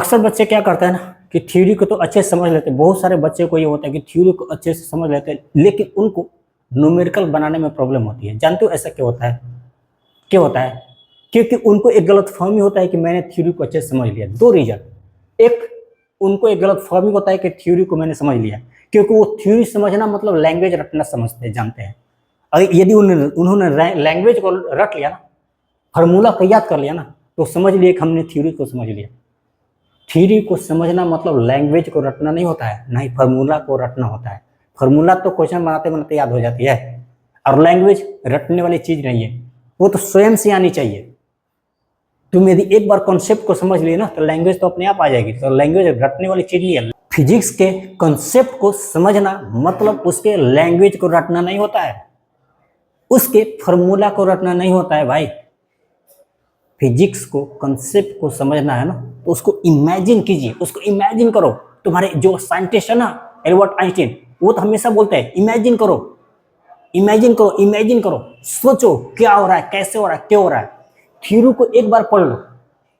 अक्सर बच्चे क्या करते हैं ना कि थ्योरी को तो अच्छे से समझ लेते हैं, बहुत सारे बच्चे को ये होता है कि थ्योरी को अच्छे से समझ लेते हैं, लेकिन उनको न्यूमेरिकल बनाने में प्रॉब्लम होती है। जानते हो ऐसा क्यों होता है? क्यों होता है? क्योंकि उनको एक गलतफहमी होता है कि मैंने थ्योरी को अच्छे से समझ लिया। दो रीजन, एक उनको एक गलतफहमी होता है कि थ्योरी को मैंने समझ लिया, क्योंकि वो थ्योरी समझना मतलब लैंग्वेज रटना समझते जानते हैं। अगर यदि उन्होंने लैंग्वेज को रट लिया ना, फार्मूला को याद कर लिया ना, तो समझ लिए कि हमने थ्योरी को समझ लिया। थ्योरी को समझना मतलब लैंग्वेज को रटना नहीं होता है, ना ही फार्मूला को रटना होता है। फार्मूला तो क्वेश्चन बनाते बनाते याद हो जाती है, और लैंग्वेज रटने वाली चीज नहीं है, वो तो स्वयं से आनी चाहिए। तुम यदि एक बार कॉन्सेप्ट को समझ लिए ना, तो लैंग्वेज तो अपने आप आ जाएगी। तो लैंग्वेज रटने वाली चीज नहीं है। फिजिक्स के कॉन्सेप्ट को समझना मतलब उसके लैंग्वेज को रटना नहीं होता है, उसके फार्मूला को रटना नहीं होता है भाई। फिजिक्स को कॉन्सेप्ट को समझना है ना, तो उसको इमेजिन कीजिए, उसको इमेजिन करो। तुम्हारे जो साइंटिस्ट है ना, एल्बर्ट आइंस्टीन, वो तो हमेशा बोलते हैं इमेजिन करो, इमेजिन करो, इमेजिन करो, सोचो क्या हो रहा है, कैसे हो रहा है, क्यों हो रहा है। थ्योरी को एक बार पढ़ लो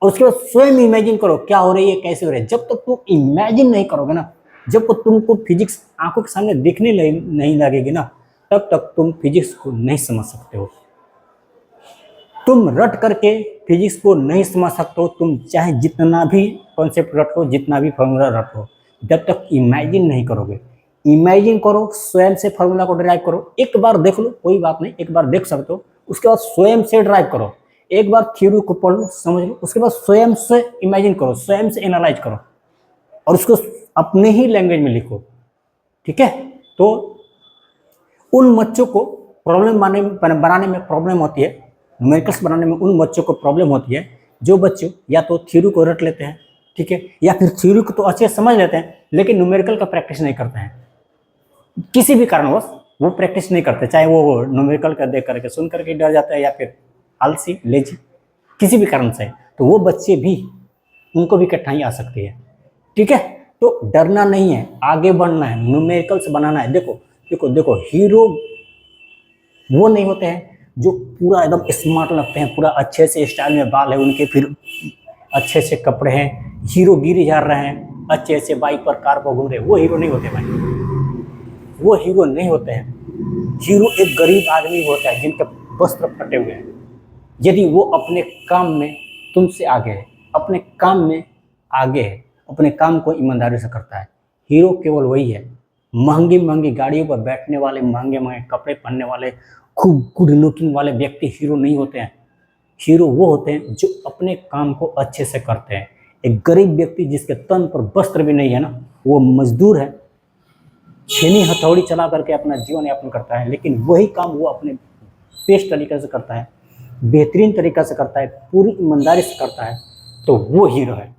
और उसके बाद स्वयं इमेजिन करो क्या हो रही है, कैसे हो रही है। जब तक तुम इमेजिन नहीं करोगे ना, जब तक तुमको फिजिक्स आंखों के सामने दिखने नहीं लगेगी ना, तब तक तुम फिजिक्स को नहीं समझ सकते हो। तुम रट करके फिजिक्स को नहीं समझ सकते हो, तुम चाहे जितना भी कॉन्सेप्ट रटो, जितना भी फॉर्मूला रटो, जब तक इमेजिन नहीं करोगे। इमेजिन करो, स्वयं से फॉर्मूला को ड्राइव करो। एक बार देख लो, कोई बात नहीं, एक बार देख सकते हो, उसके बाद स्वयं से ड्राइव करो। एक बार थ्योरी को पढ़ लो, समझ लो, उसके बाद स्वयं से इमेजिन करो, स्वयं से एनालाइज करो, और उसको अपने ही लैंग्वेज में लिखो। ठीक है? तो उन बच्चों को प्रॉब्लम बनाने में प्रॉब्लम होती है, न्यूमेरिकल्स बनाने में उन बच्चों को प्रॉब्लम होती है जो बच्चे या तो थ्योरी को रट लेते हैं, ठीक है, या फिर थ्योरी को तो अच्छे से समझ लेते हैं लेकिन न्यूमेरिकल का प्रैक्टिस नहीं करते हैं। किसी भी कारणवश वो प्रैक्टिस नहीं करते, चाहे वो न्यूमेरिकल का देख करके सुन करके डर जाता है, या फिर आलसी लेजी, किसी भी कारण से, तो वो बच्चे भी, उनको भी कठिनाई आ सकती है। ठीक है? तो डरना नहीं है, आगे बढ़ना है, न्यूमेरिकल्स बनाना है। देखो देखो देखो, हीरो वो नहीं होते हैं जो पूरा एकदम स्मार्ट लगते हैं, पूरा अच्छे से स्टाइल में बाल है उनके, फिर अच्छे से कपड़े हैं, हीरो गिरी जा रहे हैं, अच्छे से बाइक पर, कार पर घूम रहे हैं, वो हीरो नहीं होते भाई, वो हीरो नहीं होते हैं। हीरो एक गरीब आदमी होता है जिनके वस्त्र फटे हुए हैं, यदि वो अपने काम में तुमसे आगे है, अपने काम में आगे है, अपने काम को ईमानदारी से करता है। हीरो केवल वही है, महंगी महंगी गाड़ियों पर बैठने वाले, महंगे महंगे कपड़े पहनने वाले, खूब गुड लुकिंग वाले व्यक्ति हीरो नहीं होते हैं। हीरो वो होते हैं जो अपने काम को अच्छे से करते हैं। एक गरीब व्यक्ति जिसके तन पर वस्त्र भी नहीं है ना, वो मजदूर है, छेनी हथौड़ी चला करके अपना जीवन यापन करता है, लेकिन वही काम वो अपने बेस्ट तरीके से करता है, बेहतरीन तरीका से करता है, पूरी ईमानदारी से करता है, तो वो हीरो है।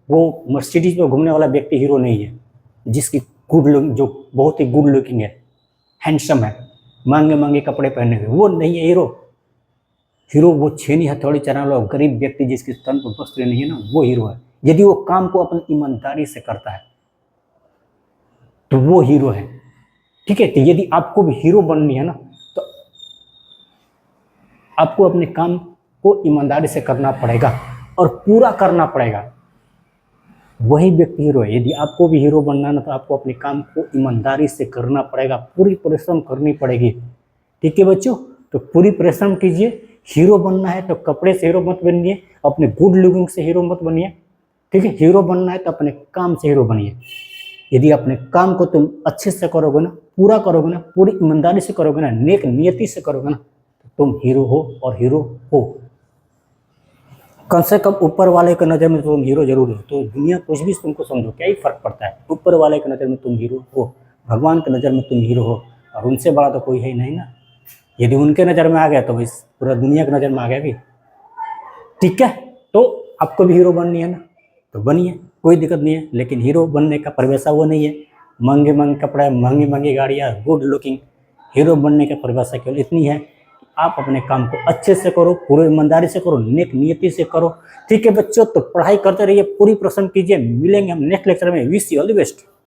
वो मर्सिडीज में घूमने वाला व्यक्ति हीरो नहीं है, जिसकी गुड लुक, जो बहुत ही गुड लुकिंग है, हैंडसम है, महंगे महंगे कपड़े पहने हुए, वो नहीं है हीरो। हीरो वो छेनी हथौड़ी चलाने वाला गरीब व्यक्ति जिसके तन पर वस्त्र नहीं है ना, वो हीरो है। यदि वो काम को अपनी ईमानदारी से करता है तो वो हीरो है। ठीक है? तो यदि आपको भी हीरो बननी है ना, तो आपको अपने काम को ईमानदारी से करना पड़ेगा और पूरा करना पड़ेगा, वही व्यक्ति हीरो है। यदि आपको भी हीरो बनना है ना, तो आपको अपने काम को ईमानदारी से करना पड़ेगा, पूरी परिश्रम करनी पड़ेगी। ठीक है बच्चों? तो पूरी परिश्रम कीजिए। हीरो बनना है तो कपड़े से हीरो मत बनिए, अपने गुड लुकिंग से हीरो मत बनिए। ठीक है? हीरो बनना है तो अपने काम से हीरो बनिए। यदि अपने काम को तुम अच्छे से करोगे ना, पूरा करोगे ना, पूरी ईमानदारी से करोगे ना, नेक नियति से करोगे ना, तो तुम हीरो हो और हीरो हो। कम से कम ऊपर वाले की नज़र में तुम हीरो जरूर हो। तो दुनिया कुछ भी तुमको समझो, क्या ही फर्क पड़ता है, ऊपर वाले की नज़र में तुम हीरो हो, भगवान की नज़र में तुम हीरो हो, और उनसे बड़ा तो कोई है ही नहीं ना। यदि उनके नज़र में आ गया तो इस पूरा दुनिया की नज़र में आ गया भी। ठीक है? तो आपको भी हीरो बननी है ना, तो बनिए, कोई दिक्कत नहीं है। लेकिन हीरो बनने का परिभाषा वो नहीं है महंगे महंगे कपड़े, महंगी महंगी गाड़ियाँ, गुड लुकिंग। हीरो बनने की परिभाषा केवल इतनी है, आप अपने काम को अच्छे से करो, पूरी ईमानदारी से करो, नेक नियति से करो। ठीक है बच्चों? तो पढ़ाई करते रहिए, पूरी परिश्रम कीजिए। मिलेंगे हम नेक्स्ट लेक्चर में। Wish you all the best.